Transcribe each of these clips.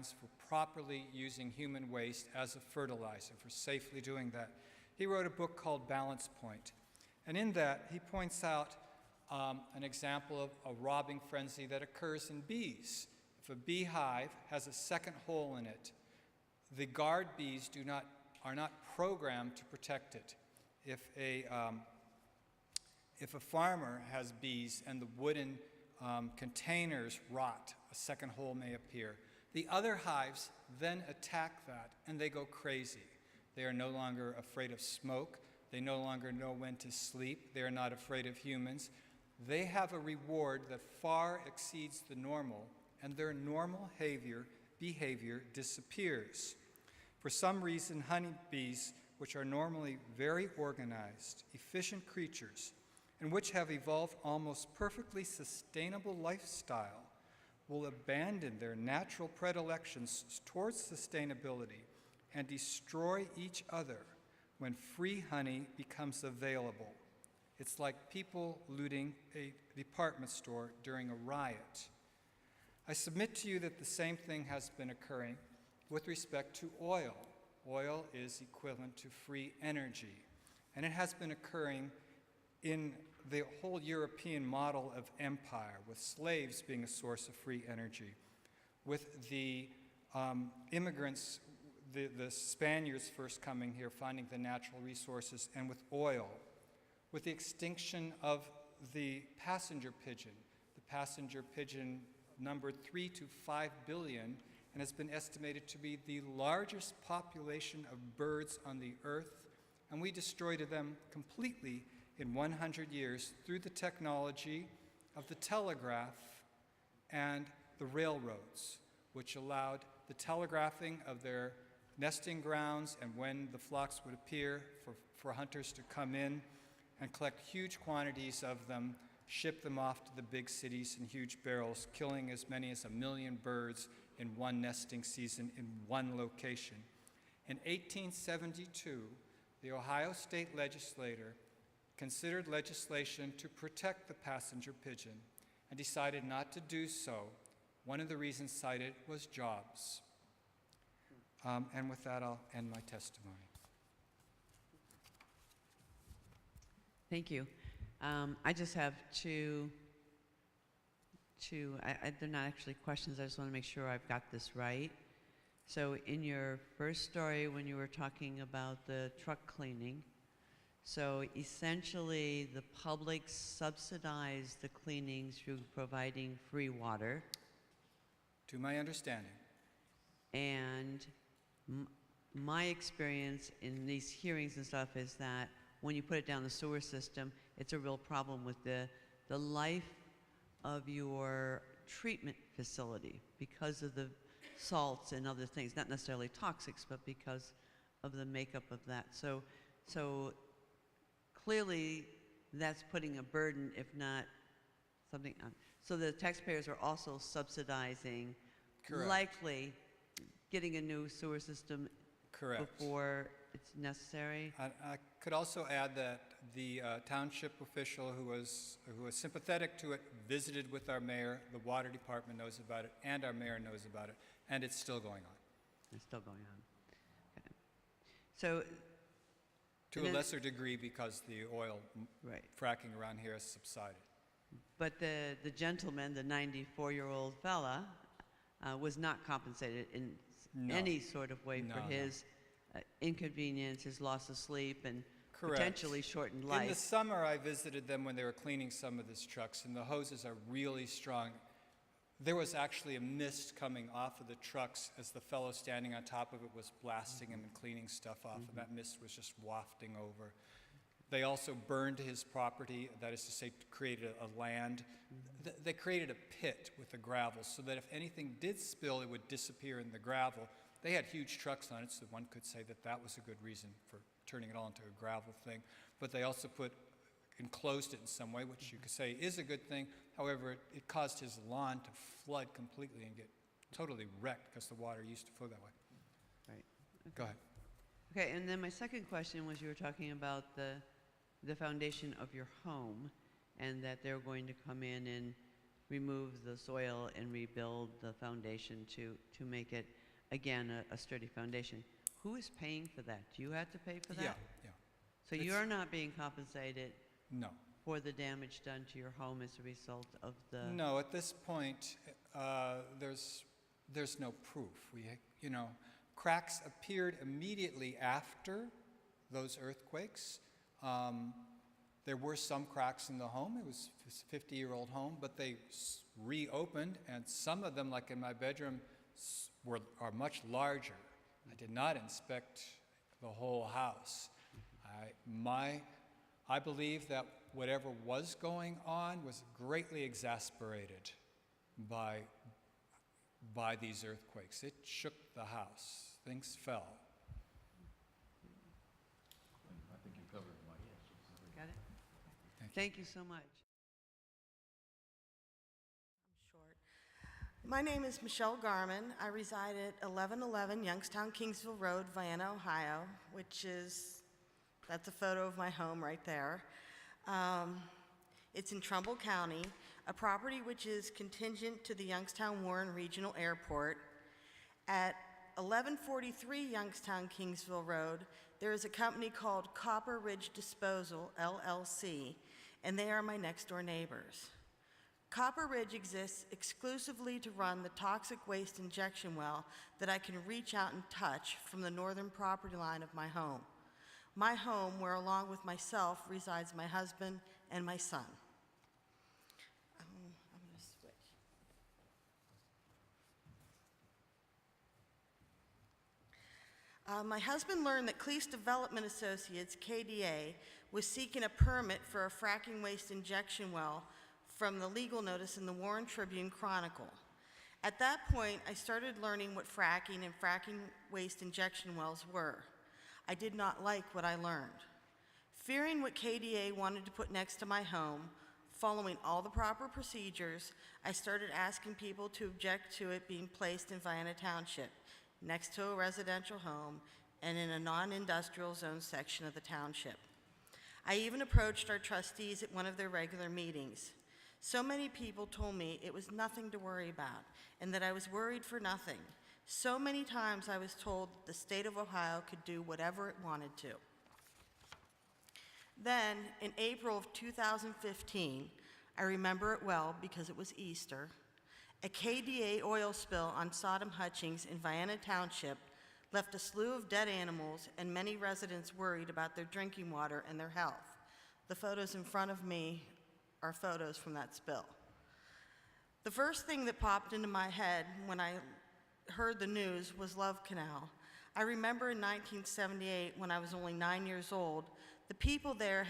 for properly using human waste as a fertilizer, for safely doing that. He wrote a book called Balance Point. And in that, he points out an example of a robbing frenzy that occurs in bees. If a beehive has a second hole in it, the guard bees are not programmed to protect it. If a farmer has bees and the wooden containers rot, a second hole may appear. The other hives then attack that, and they go crazy. They are no longer afraid of smoke. They no longer know when to sleep. They are not afraid of humans. They have a reward that far exceeds the normal, and their normal behavior disappears. For some reason, honeybees, which are normally very organized, efficient creatures, and which have evolved almost perfectly sustainable lifestyle, will abandon their natural predilections towards sustainability and destroy each other when free honey becomes available. It's like people looting a department store during a riot. I submit to you that the same thing has been occurring with respect to oil. Oil is equivalent to free energy, and it has been occurring in the whole European model of empire, with slaves being a source of free energy, with the immigrants, the Spaniards first coming here, finding the natural resources, and with oil, with the extinction of the passenger pigeon. The passenger pigeon numbered 3 to 5 billion and has been estimated to be the largest population of birds on the earth, and we destroyed them completely in 100 years through the technology of the telegraph and the railroads, which allowed the telegraphing of their nesting grounds and when the flocks would appear for hunters to come in and collect huge quantities of them, ship them off to the big cities in huge barrels, killing as many as 1 million birds in one nesting season in one location. In 1872, the Ohio State legislature considered legislation to protect the passenger pigeon and decided not to do so. One of the reasons cited was jobs. And with that, I'll end my testimony. Thank you. I just have two they're not actually questions, I just want to make sure I've got this right. So in your first story, when you were talking about the truck cleaning, so essentially the public subsidized the cleaning through providing free water. To my understanding. And my experience in these hearings and stuff is that when you put it down the sewer system, it's a real problem with the life of your treatment facility because of the salts and other things, not necessarily toxics, but because of the makeup of that. So clearly that's putting a burden, if not something on. So the taxpayers are also subsidizing, correct, likely getting a new sewer system, correct, before it's necessary. I could also add that the township official who was sympathetic to it visited with our mayor. The water department knows about it, and our mayor knows about it, and it's still going on. It's still going on. Okay. So, to a lesser degree because the oil fracking around here has subsided. But the gentleman, the 94-year-old fella, was not compensated in any sort of way for his inconvenience, his loss of sleep, and potentially shortened life. In the summer, I visited them when they were cleaning some of these trucks, and the hoses are really strong. There was actually a mist coming off of the trucks as the fellow standing on top of it was blasting them and cleaning stuff off, and that mist was just wafting over. They also burned his property, that is to say, created a land. They created a pit with the gravel so that if anything did spill, it would disappear in the gravel. They had huge trucks on it, so one could say that that was a good reason for turning it all into a gravel thing. But they also enclosed it in some way, which you could say is a good thing. However, it caused his lawn to flood completely and get totally wrecked because the water used to flow that way. Right. Okay. Go ahead. Okay, and then my second question was, you were talking about the foundation of your home, and that they're going to come in and remove the soil and rebuild the foundation to make it, again, a sturdy foundation. Who is paying for that? Do you have to pay for that? Yeah. So you're not being compensated No. for the damage done to your home as a result of the... No, at this point, there's no proof. Cracks appeared immediately after those earthquakes. There were some cracks in the home. It was a 50-year-old home, but they reopened, and some of them, like in my bedroom, are much larger. I did not inspect the whole house. I believe that whatever was going on was greatly exasperated by these earthquakes. It shook the house. Things fell. I think you covered my yes. Got it? Thank you. Thank you so much. Short. My name is Michele Garman. I reside at 1111 Youngstown Kingsville Road, Vienna, Ohio, that's a photo of my home right there. It's in Trumbull County, a property which is contingent to the Youngstown Warren Regional Airport. At 1143 Youngstown Kingsville Road, there is a company called Copper Ridge Disposal, LLC, and they are my next-door neighbors. Copper Ridge exists exclusively to run the toxic waste injection well that I can reach out and touch from the northern property line of my home. My home, where along with myself resides my husband and my son. I'm going to switch. My husband learned that Cleese Development Associates, KDA, was seeking a permit for a fracking waste injection well from the legal notice in the Warren Tribune Chronicle. At that point, I started learning what fracking and fracking waste injection wells were. I did not like what I learned. Fearing what KDA wanted to put next to my home, following all the proper procedures, I started asking people to object to it being placed in Vienna Township, next to a residential home and in a non-industrial zone section of the township. I even approached our trustees at one of their regular meetings. So many people told me it was nothing to worry about and that I was worried for nothing. So many times I was told the state of Ohio could do whatever it wanted to. Then, in April of 2015, I remember it well because it was Easter, a KDA oil spill on Sodom Hutchings in Vienna Township left a slew of dead animals and many residents worried about their drinking water and their health. The photos in front of me are photos from that spill. The first thing that popped into my head when I heard the news was Love Canal. I remember in 1978, when I was only 9 years old, what the people there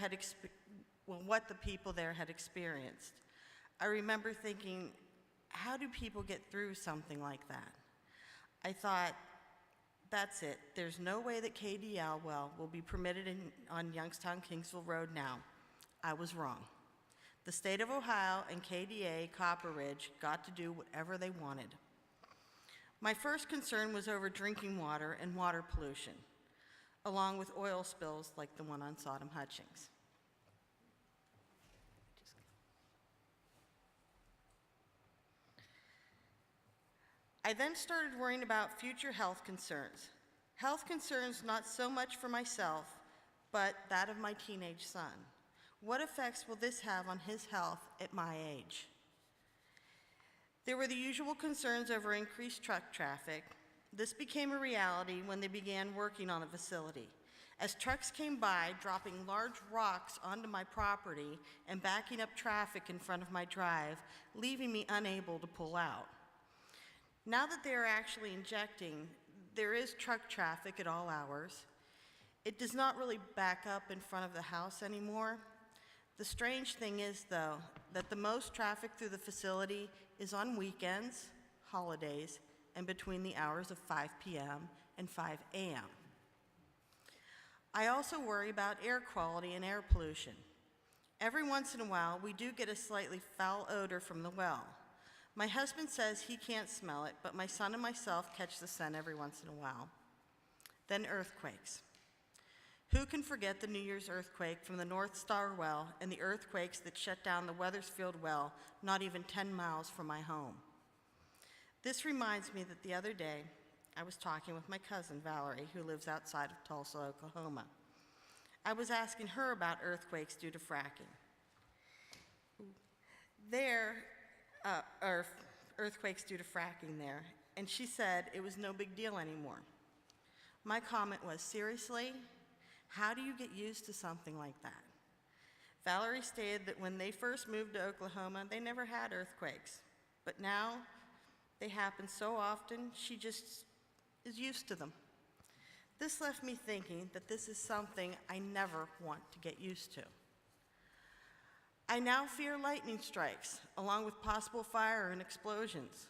had experienced. I remember thinking, how do people get through something like that? I thought, that's it. There's no way that KDL well will be permitted on Youngstown Kingsville Road now. I was wrong. The state of Ohio and KDA Copper Ridge got to do whatever they wanted. My first concern was over drinking water and water pollution, along with oil spills like the one on Sodom Hutchings. I then started worrying about future health concerns. Health concerns not so much for myself, but that of my teenage son. What effects will this have on his health at my age? There were the usual concerns over increased truck traffic. This became a reality when they began working on the facility. As trucks came by, dropping large rocks onto my property and backing up traffic in front of my drive, leaving me unable to pull out. Now that they are actually injecting, there is truck traffic at all hours. It does not really back up in front of the house anymore. The strange thing is, though, that the most traffic through the facility is on weekends, holidays, and between the hours of 5 p.m. and 5 a.m. I also worry about air quality and air pollution. Every once in a while, we do get a slightly foul odor from the well. My husband says he can't smell it, but my son and myself catch the scent every once in a while. Then earthquakes. Who can forget the New Year's earthquake from the North Star well and the earthquakes that shut down the Weathersfield well not even 10 miles from my home? This reminds me that the other day I was talking with my cousin Valerie, who lives outside of Tulsa, Oklahoma. I was asking her about earthquakes due to fracking. Earthquakes due to fracking there, and she said it was no big deal anymore. My comment was, seriously? How do you get used to something like that? Valerie stated that when they first moved to Oklahoma, they never had earthquakes, but now they happen so often, she just is used to them. This left me thinking that this is something I never want to get used to. I now fear lightning strikes, along with possible fire and explosions.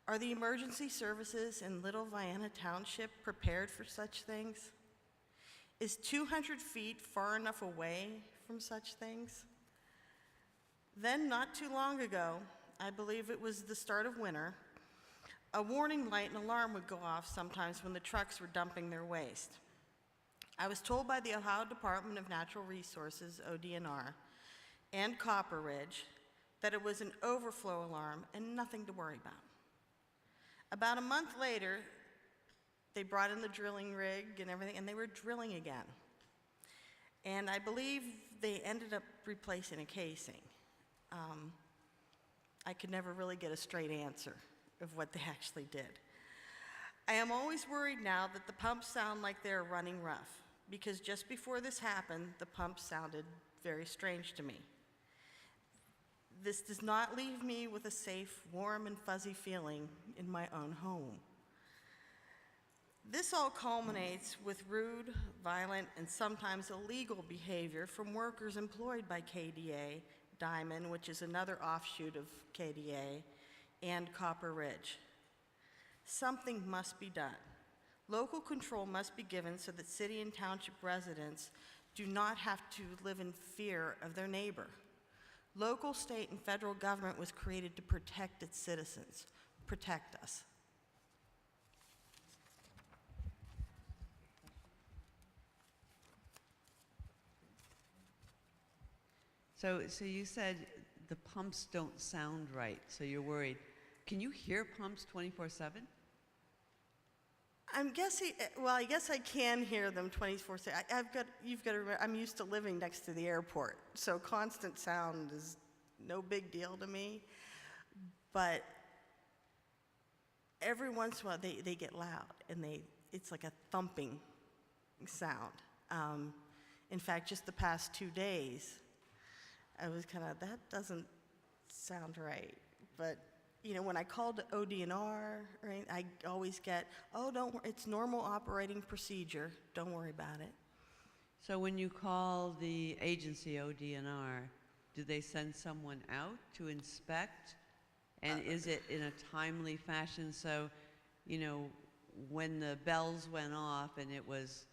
Are the emergency services in Little Vienna Township prepared for such things? Is 200 feet far enough away from such things? Then, not too long ago, I believe it was the start of winter, a warning light and alarm would go off sometimes when the trucks were dumping their waste. I was told by the Ohio Department of Natural Resources, ODNR, and Copper Ridge that it was an overflow alarm and nothing to worry about. About a month later, they brought in the drilling rig and everything, and they were drilling again. And I believe they ended up replacing a casing. I could never really get a straight answer of what they actually did. I am always worried now that the pumps sound like they're running rough, because just before this happened, the pumps sounded very strange to me. This does not leave me with a safe, warm, and fuzzy feeling in my own home. This all culminates with rude, violent, and sometimes illegal behavior from workers employed by KDA, Diamond, which is another offshoot of KDA, and Copper Ridge. Something must be done. Local control must be given so that city and township residents do not have to live in fear of their neighbor. Local, state, and federal government was created to protect its citizens. Protect us. So you said the pumps don't sound right, so you're worried. Can you hear pumps 24/7? I'm guessing, well, I guess I can hear them 24/7. You've got to remember, I'm used to living next to the airport, so constant sound is no big deal to me. But every once in a while, they get loud, and it's like a thumping sound. In fact, just the past 2 days, I was kind of, that doesn't sound right. But, you know, when I called ODNR, right, I always get, oh, don't worry, it's normal operating procedure. Don't worry about it. So when you call the agency ODNR, do they send someone out to inspect? And is it in a timely fashion? So, you know, when the bells went off and it was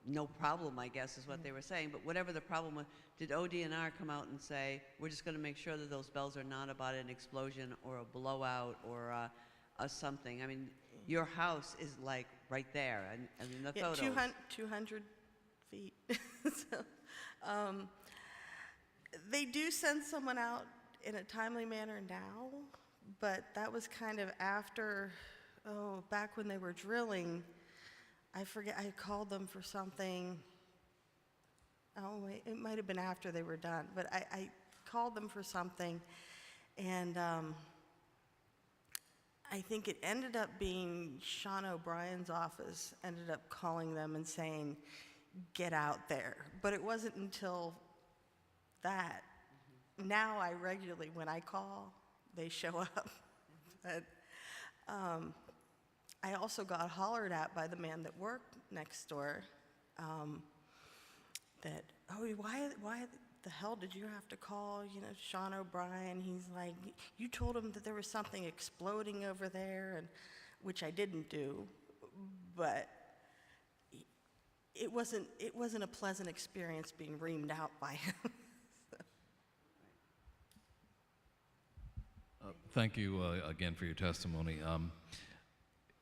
no problem, I guess is what they were saying, but whatever the problem was, did ODNR come out and say, we're just going to make sure that those bells are not about an explosion or a blowout or a something? I mean, your house is like right there, and in the photos. 200 feet. So, they do send someone out in a timely manner now, but that was kind of after, back when they were drilling. I forget, I called them for something. Oh, wait, it might have been after they were done, but I called them for something, and I think it ended up being Sean O'Brien's office ended up calling them and saying, get out there. But it wasn't until that. Now I regularly, when I call, they show up. But I also got hollered at by the man that worked next door, that, why the hell did you have to call, Sean O'Brien? He's like, you told him that there was something exploding over there, and which I didn't do, but it wasn't a pleasant experience being reamed out by him. Thank you again for your testimony.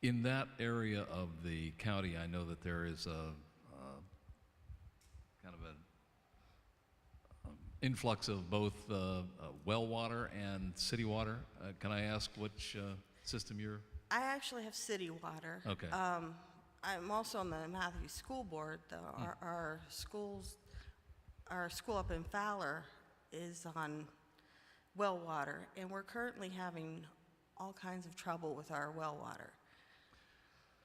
In that area of the county, I know that there is influx of both well water and city water. Can I ask which system you're? I actually have city water. Okay. I'm also on the Matthews School Board, though. Our school up in Fowler is on well water, and we're currently having all kinds of trouble with our well water.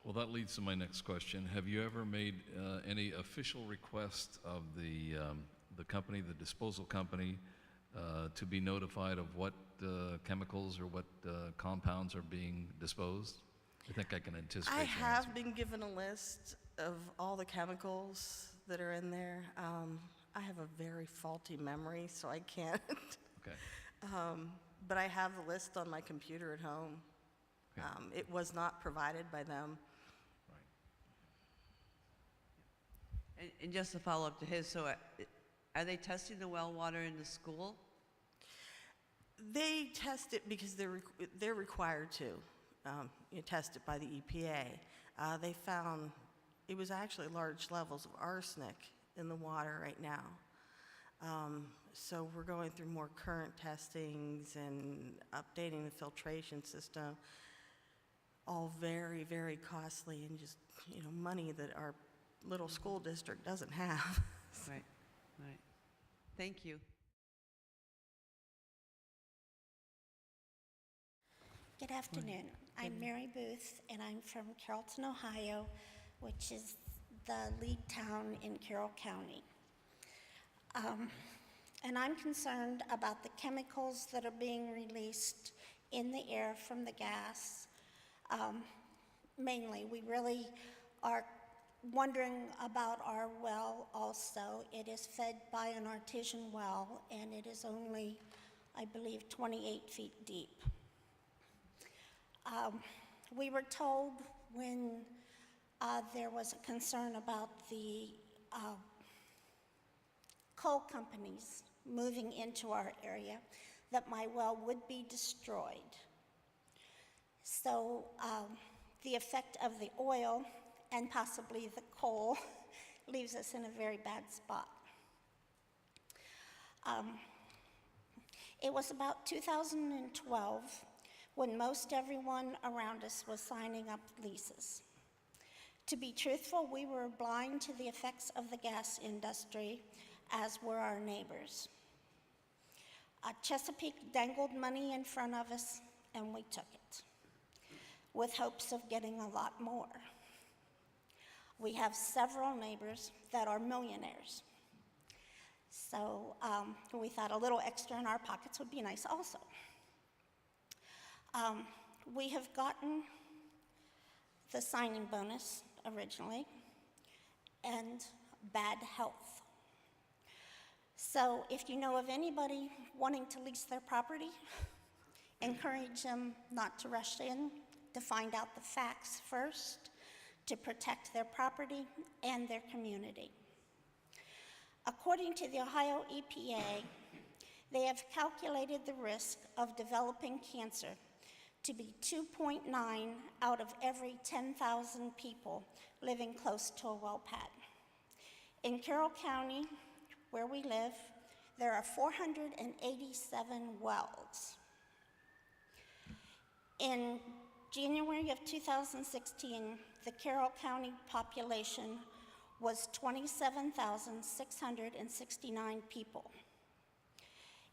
Well, that leads to my next question. Have you ever made any official request of the company, the disposal company, to be notified of what chemicals or what compounds are being disposed? I think I can anticipate I your have answer. been given a list of all the chemicals that are in there. I have a very faulty memory, so I can't. Okay. But I have the list on my computer at home. Okay. It was not provided by them. Right. And just to follow up to his, so are they testing the well water in the school? They test it because they're required to. Test it by the EPA. They found it was actually large levels of arsenic in the water right now. So we're going through more current testings and updating the filtration system. All very, very costly and just, money that our little school district doesn't have. Right, right. Thank you. Good afternoon. I'm Mary Booth, and I'm from Carrollton, Ohio, which is the lead town in Carroll County. And I'm concerned about the chemicals that are being released in the air from the gas. Mainly, we really are wondering about our well also. It is fed by an artesian well, and it is only, I believe, 28 feet deep. We were told when there was a concern about the coal companies moving into our area that my well would be destroyed. So the effect of the oil and possibly the coal leaves us in a very bad spot. It was about 2012 when most everyone around us was signing up leases. To be truthful, we were blind to the effects of the gas industry, as were our neighbors. Chesapeake dangled money in front of us, and we took it, with hopes of getting a lot more. We have several neighbors that are millionaires. So we thought a little extra in our pockets would be nice also. We have gotten the signing bonus originally and bad health. So if you know of anybody wanting to lease their property, encourage them not to rush in, to find out the facts first, to protect their property and their community. According to the Ohio EPA, they have calculated the risk of developing cancer to be 2.9 out of every 10,000 people living close to a well pad. In Carroll County, where we live, there are 487 wells. In January of 2016, the Carroll County population was 27,669 people.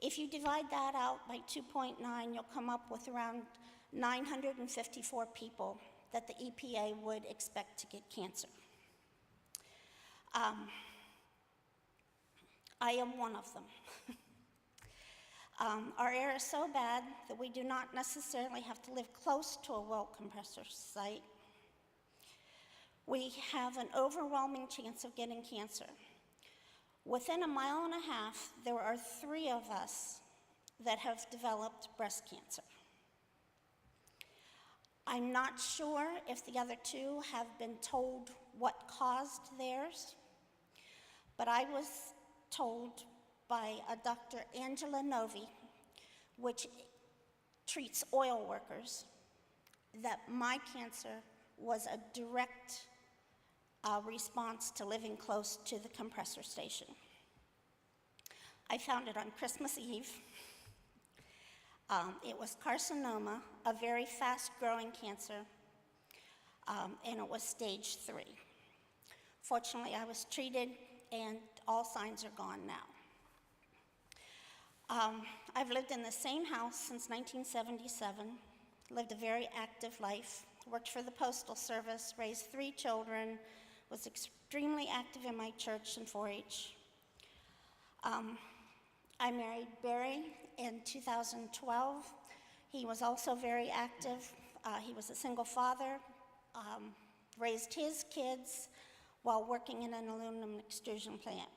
If you divide that out by 2.9, you'll come up with around 954 people that the EPA would expect to get cancer. I am one of them. Our air is so bad that we do not necessarily have to live close to a well compressor site. We have an overwhelming chance of getting cancer. Within a mile and a half, there are 3 of us that have developed breast cancer. I'm not sure if the other 2 have been told what caused theirs, but I was told by a Dr. Angela Novi, which treats oil workers, that my cancer was a direct response to living close to the compressor station. I found it on Christmas Eve. It was carcinoma, a very fast-growing cancer, and it was stage 3. Fortunately, I was treated, and all signs are gone now. I've lived in the same house since 1977, lived a very active life, worked for the Postal Service, raised 3 children, was extremely active in my church and 4-H. I married Barry in 2012. He was also very active. He was a single father, raised his kids while working in an aluminum extrusion plant.